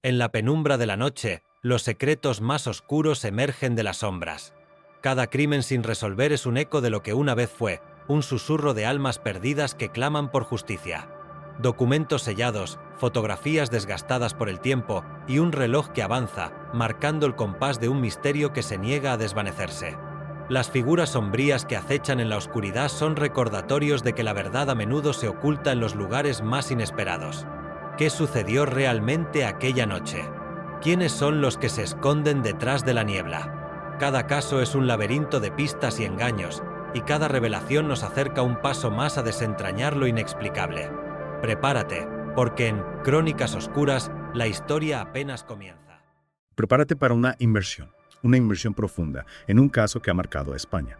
En la penumbra de la noche, los secretos más oscuros emergen de las sombras. Cada crimen sin resolver es un eco de lo que una vez fue, un susurro de almas perdidas que claman por justicia. Documentos sellados, fotografías desgastadas por el tiempo y un reloj que avanza, marcando el compás de un misterio que se niega a desvanecerse. Las figuras sombrías que acechan en la oscuridad son recordatorios de que la verdad a menudo se oculta en los lugares más inesperados. ¿Qué sucedió realmente aquella noche? ¿Quiénes son los que se esconden detrás de la niebla? Cada caso es un laberinto de pistas y engaños, y cada revelación nos acerca un paso más a desentrañar lo inexplicable. Prepárate, porque en Crónicas Oscuras, la historia apenas comienza. Prepárate para una inmersión profunda, en un caso que ha marcado a España: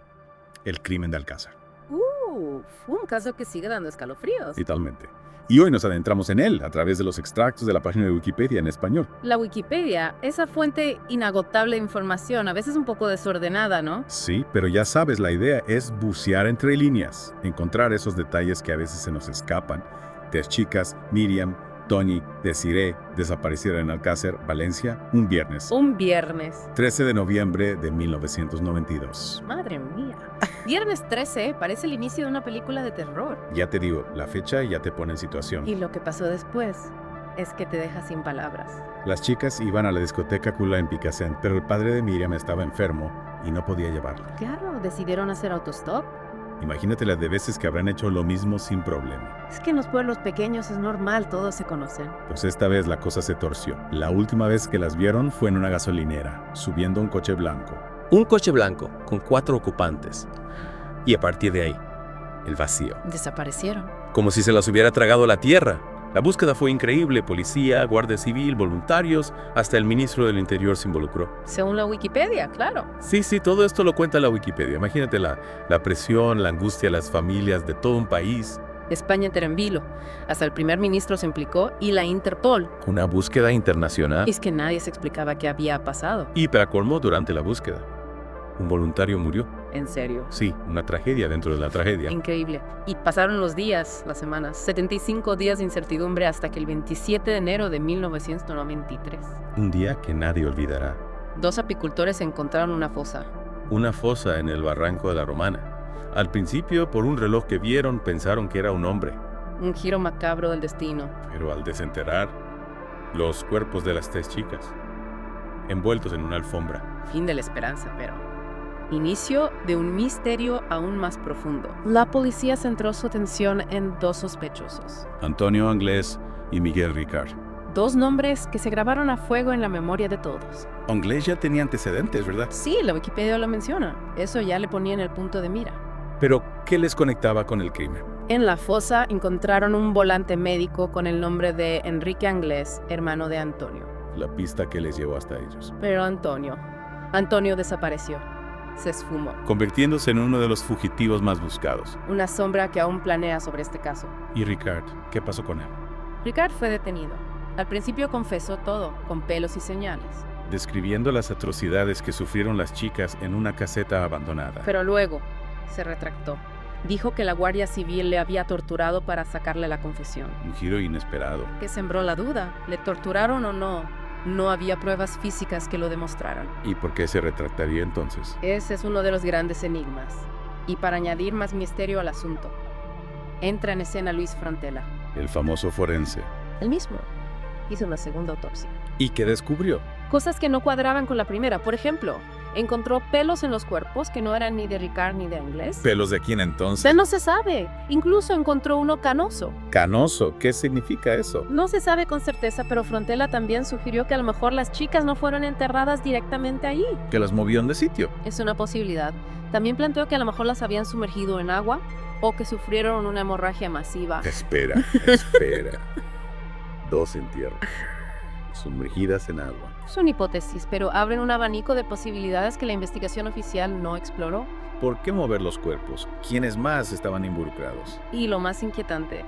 el crimen de Alcázar. Fue un caso que sigue dando escalofríos. Totalmente. Y hoy nos adentramos en él a través de los extractos de la página de Wikipedia en español. La Wikipedia, esa fuente inagotable de información, a veces un poco desordenada, ¿no? Sí, pero ya sabes, la idea es bucear entre líneas, encontrar esos detalles que a veces se nos escapan. Tres chicas, Miriam, Tony, Desiree, desaparecieron en Alcázar, Valencia, un viernes. 13 de noviembre de 1992. Madre mía. Viernes 13, parece el inicio de una película de terror. Ya te digo, la fecha ya te pone en situación. Y lo que pasó después es que te deja sin palabras. Las chicas iban a la discoteca Kula en Picassent, pero el padre de Miriam estaba enfermo y no podía llevarla. Claro, decidieron hacer autostop. Imagínate las de veces que habrán hecho lo mismo sin problema. Es que en los pueblos pequeños es normal, todos se conocen. Pues esta vez la cosa se torció. La última vez que las vieron fue en una gasolinera, subiendo un coche blanco. Un coche blanco con 4 ocupantes. Y a partir de ahí, el vacío. Desaparecieron. Como si se las hubiera tragado la tierra. La búsqueda fue increíble. Policía, guardia civil, voluntarios, hasta el ministro del Interior se involucró. Según la Wikipedia, claro. Sí, todo esto lo cuenta la Wikipedia. Imagínate la presión, la angustia de las familias de todo un país. España entera en vilo. Hasta el primer ministro se implicó y la Interpol. Una búsqueda internacional. Es que nadie se explicaba qué había pasado. Y para colmo, durante la búsqueda, un voluntario murió. ¿En serio? Sí, una tragedia dentro de la tragedia. Increíble. Y pasaron los días, las semanas, 75 días de incertidumbre hasta que el 27 de enero de 1993. Un día que nadie olvidará. 2 apicultores encontraron una fosa. Una fosa en el barranco de la Romana. Al principio, por un reloj que vieron, pensaron que era un hombre. Un giro macabro del destino. Pero al desenterrar, los cuerpos de las 3 chicas, envueltos en una alfombra. Fin de la esperanza, pero inicio de un misterio aún más profundo. La policía centró su atención en 2 sospechosos. Antonio Anglés y Miguel Ricard. 2 nombres que se grabaron a fuego en la memoria de todos. Anglés ya tenía antecedentes, ¿verdad? Sí, la Wikipedia lo menciona. Eso ya le ponía en el punto de mira. Pero, ¿qué les conectaba con el crimen? En la fosa encontraron un volante médico con el nombre de Enrique Anglés, hermano de Antonio. La pista que les llevó hasta ellos. Pero Antonio desapareció. Se esfumó. Convirtiéndose en uno de los fugitivos más buscados. Una sombra que aún planea sobre este caso. ¿Y Ricard? ¿Qué pasó con él? Ricard fue detenido. Al principio confesó todo, con pelos y señales. Describiendo las atrocidades que sufrieron las chicas en una caseta abandonada. Pero luego se retractó. Dijo que la Guardia Civil le había torturado para sacarle la confesión. Un giro inesperado. Que sembró la duda. ¿Le torturaron o no? No había pruebas físicas que lo demostraran. ¿Y por qué se retractaría entonces? Ese es uno de los grandes enigmas. Y para añadir más misterio al asunto, entra en escena Luis Frontela. El famoso forense. El mismo. Hizo una segunda autopsia. ¿Y qué descubrió? Cosas que no cuadraban con la primera. Por ejemplo, encontró pelos en los cuerpos que no eran ni de Ricard ni de Anglés. ¿Pelos de quién entonces? No se sabe. Incluso encontró uno canoso. ¿Canoso? ¿Qué significa eso? No se sabe con certeza, pero Frontela también sugirió que a lo mejor las chicas no fueron enterradas directamente allí. ¿Que las movían de sitio? Es una posibilidad. También planteó que a lo mejor las habían sumergido en agua o que sufrieron una hemorragia masiva. Espera. 2 entierros. Sumergidas en agua. Es una hipótesis, pero abren un abanico de posibilidades que la investigación oficial no exploró. ¿Por qué mover los cuerpos? ¿Quiénes más estaban involucrados? Y lo más inquietante,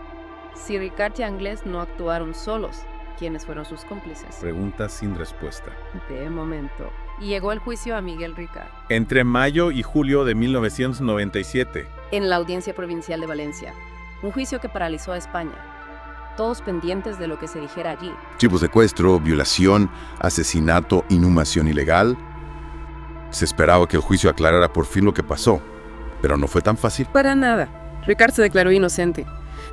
si Ricard y Anglés no actuaron solos, ¿quiénes fueron sus cómplices? Preguntas sin respuesta. De momento. Y llegó el juicio a Miguel Ricard. Entre mayo y julio de 1997. En la Audiencia Provincial de Valencia. Un juicio que paralizó a España. todos pendientes de lo que se dijera allí. Tipo secuestro, violación, asesinato, inhumación ilegal. Se esperaba que el juicio aclarara por fin lo que pasó, pero no fue tan fácil. Para nada. Ricard se declaró inocente.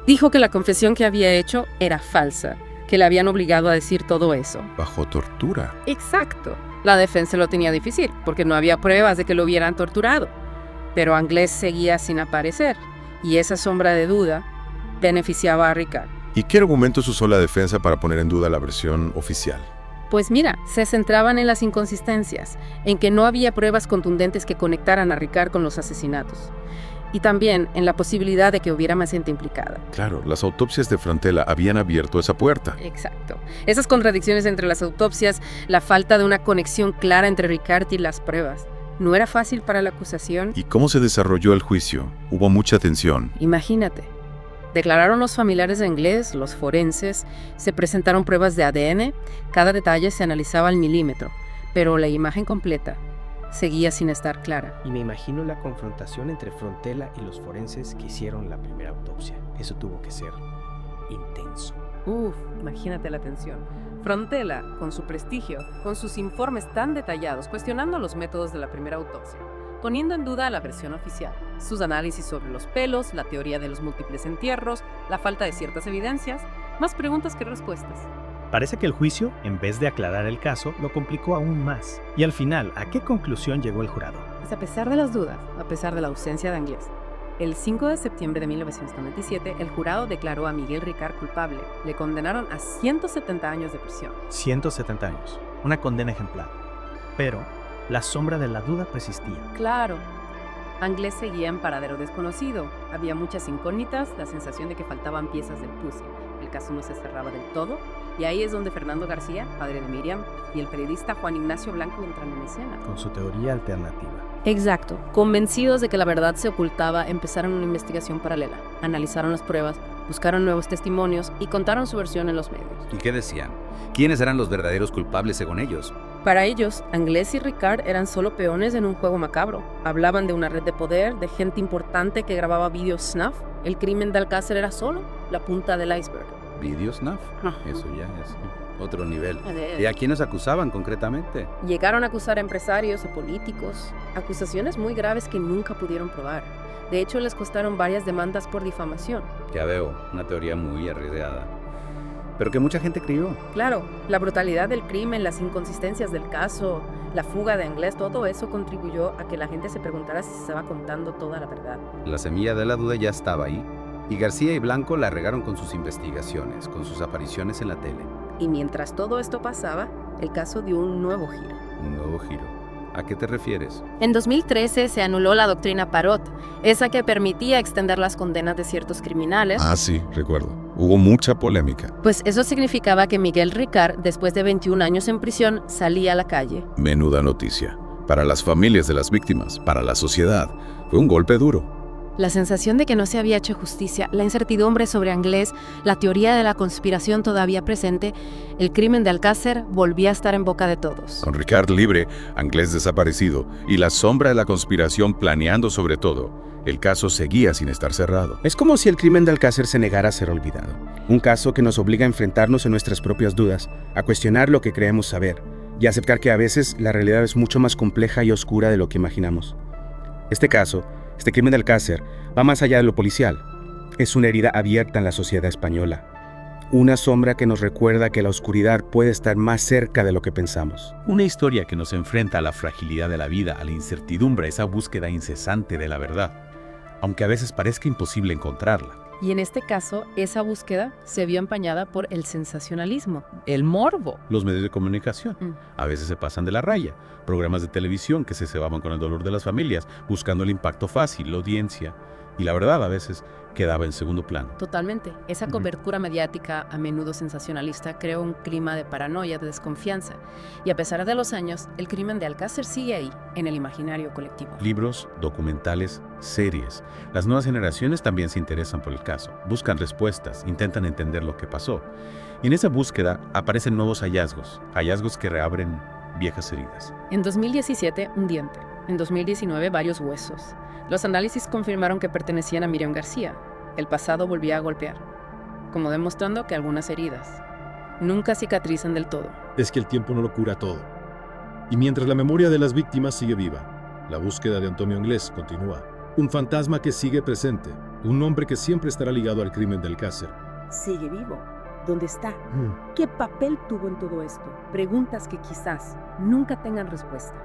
Dijo que la confesión que había hecho era falsa, que le habían obligado a decir todo eso. Bajo tortura. Exacto. La defensa lo tenía difícil, porque no había pruebas de que lo hubieran torturado. Pero Anglés seguía sin aparecer, y esa sombra de duda beneficiaba a Ricard. ¿Y qué argumentos usó la defensa para poner en duda la versión oficial? Pues mira, se centraban en las inconsistencias, en que no había pruebas contundentes que conectaran a Ricard con los asesinatos. Y también en la posibilidad de que hubiera más gente implicada. Claro, las autopsias de Frontela habían abierto esa puerta. Exacto. Esas contradicciones entre las autopsias, la falta de una conexión clara entre Ricard y las pruebas. No era fácil para la acusación. ¿Y cómo se desarrolló el juicio? Hubo mucha tensión. Imagínate. Declararon los familiares de Anglés, los forenses, se presentaron pruebas de ADN, cada detalle se analizaba al milímetro, pero la imagen completa seguía sin estar clara. Y me imagino la confrontación entre Frontela y los forenses que hicieron la primera autopsia. Eso tuvo que ser intenso. Imagínate la tensión. Frontela, con su prestigio, con sus informes tan detallados, cuestionando los métodos de la primera autopsia, poniendo en duda la versión oficial, sus análisis sobre los pelos, la teoría de los múltiples entierros, la falta de ciertas evidencias, más preguntas que respuestas. Parece que el juicio, en vez de aclarar el caso, lo complicó aún más. Y al final, ¿a qué conclusión llegó el jurado? Pues a pesar de las dudas, a pesar de la ausencia de Anglés, el 5 de septiembre de 1997, el jurado declaró a Miguel Ricard culpable. Le condenaron a 170 años de prisión. 170 años. Una condena ejemplar. Pero la sombra de la duda persistía. Claro. Anglés seguía en paradero desconocido. Había muchas incógnitas, la sensación de que faltaban piezas del puzzle. El caso no se cerraba del todo. Y ahí es donde Fernando García, padre de Miriam, y el periodista Juan Ignacio Blanco entran en escena. Con su teoría alternativa. Exacto. Convencidos de que la verdad se ocultaba, empezaron una investigación paralela. Analizaron las pruebas, buscaron nuevos testimonios y contaron su versión en los medios. ¿Y qué decían? ¿Quiénes eran los verdaderos culpables según ellos? Para ellos, Anglés y Ricard eran solo peones en un juego macabro. Hablaban de una red de poder, de gente importante que grababa vídeos snuff. El crimen de Alcácer era solo la punta del iceberg. ¿Videos snuff? Eso ya es otro nivel. ¿Y a quiénes acusaban concretamente? Llegaron a acusar a empresarios, a políticos, acusaciones muy graves que nunca pudieron probar. De hecho, les costaron varias demandas por difamación. Ya veo, una teoría muy arriesgada. Pero que mucha gente creyó. Claro, la brutalidad del crimen, las inconsistencias del caso, la fuga de Anglés, todo eso contribuyó a que la gente se preguntara si se estaba contando toda la verdad. La semilla de la duda ya estaba ahí. Y García y Blanco la regaron con sus investigaciones, con sus apariciones en la tele. Y mientras todo esto pasaba, el caso dio un nuevo giro. Un nuevo giro. ¿A qué te refieres? En 2013 se anuló la doctrina Parot, esa que permitía extender las condenas de ciertos criminales. Ah, sí, recuerdo. Hubo mucha polémica. Pues eso significaba que Miguel Ricard, después de 21 años en prisión, salía a la calle. Menuda noticia. Para las familias de las víctimas, para la sociedad, fue un golpe duro. La sensación de que no se había hecho justicia, la incertidumbre sobre Anglés, la teoría de la conspiración todavía presente, el crimen de Alcácer volvía a estar en boca de todos. Con Ricard libre, Anglés desaparecido y la sombra de la conspiración planeando sobre todo, el caso seguía sin estar cerrado. Es como si el crimen de Alcácer se negara a ser olvidado. Un caso que nos obliga a enfrentarnos a nuestras propias dudas, a cuestionar lo que creemos saber y aceptar que a veces la realidad es mucho más compleja y oscura de lo que imaginamos. Este crimen de Alcácer va más allá de lo policial. Es una herida abierta en la sociedad española. Una sombra que nos recuerda que la oscuridad puede estar más cerca de lo que pensamos. Una historia que nos enfrenta a la fragilidad de la vida, a la incertidumbre, a esa búsqueda incesante de la verdad, aunque a veces parezca imposible encontrarla. Y en este caso, esa búsqueda se vio empañada por el sensacionalismo, el morbo. Los medios de comunicación a veces se pasan de la raya. Programas de televisión que se cebaban con el dolor de las familias, buscando el impacto fácil, la audiencia. Y la verdad a veces quedaba en segundo plano. Totalmente. Esa cobertura mediática, a menudo sensacionalista, creó un clima de paranoia, de desconfianza. Y a pesar de los años, el crimen de Alcácer sigue ahí, en el imaginario colectivo. Libros, documentales, series. Las nuevas generaciones también se interesan por el caso. Buscan respuestas, intentan entender lo que pasó. Y en esa búsqueda aparecen nuevos hallazgos que reabren viejas heridas. En 2017, un diente. En 2019, varios huesos. Los análisis confirmaron que pertenecían a Miriam García. El pasado volvía a golpear. como demostrando que algunas heridas nunca cicatrizan del todo. Es que el tiempo no lo cura todo. Y mientras la memoria de las víctimas sigue viva, la búsqueda de Antonio Inglés continúa. Un fantasma que sigue presente, un hombre que siempre estará ligado al crimen de Alcácer. Sigue vivo. ¿Dónde está? ¿Qué papel tuvo en todo esto? Preguntas que quizás nunca tengan respuesta.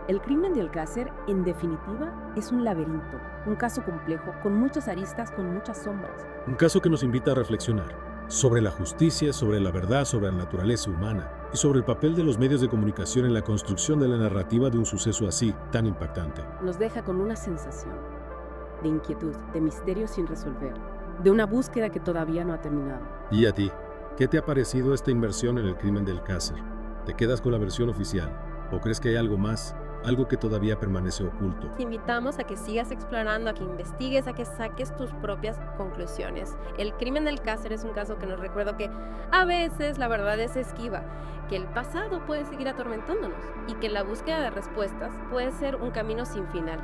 El crimen de Alcácer, en definitiva, es un laberinto, un caso complejo con muchas aristas, con muchas sombras. Un caso que nos invita a reflexionar sobre la justicia, sobre la verdad, sobre la naturaleza humana y sobre el papel de los medios de comunicación en la construcción de la narrativa de un suceso así, tan impactante. Nos deja con una sensación de inquietud, de misterio sin resolver, de una búsqueda que todavía no ha terminado. ¿Y a ti? ¿Qué te ha parecido esta inmersión en el crimen de Alcácer? ¿Te quedas con la versión oficial? ¿O crees que hay algo más? Algo que todavía permanece oculto. Te invitamos a que sigas explorando, a que investigues, a que saques tus propias conclusiones. El crimen del Alcácer es un caso que nos recuerda que a veces la verdad es esquiva, que el pasado puede seguir atormentándonos y que la búsqueda de respuestas puede ser un camino sin final.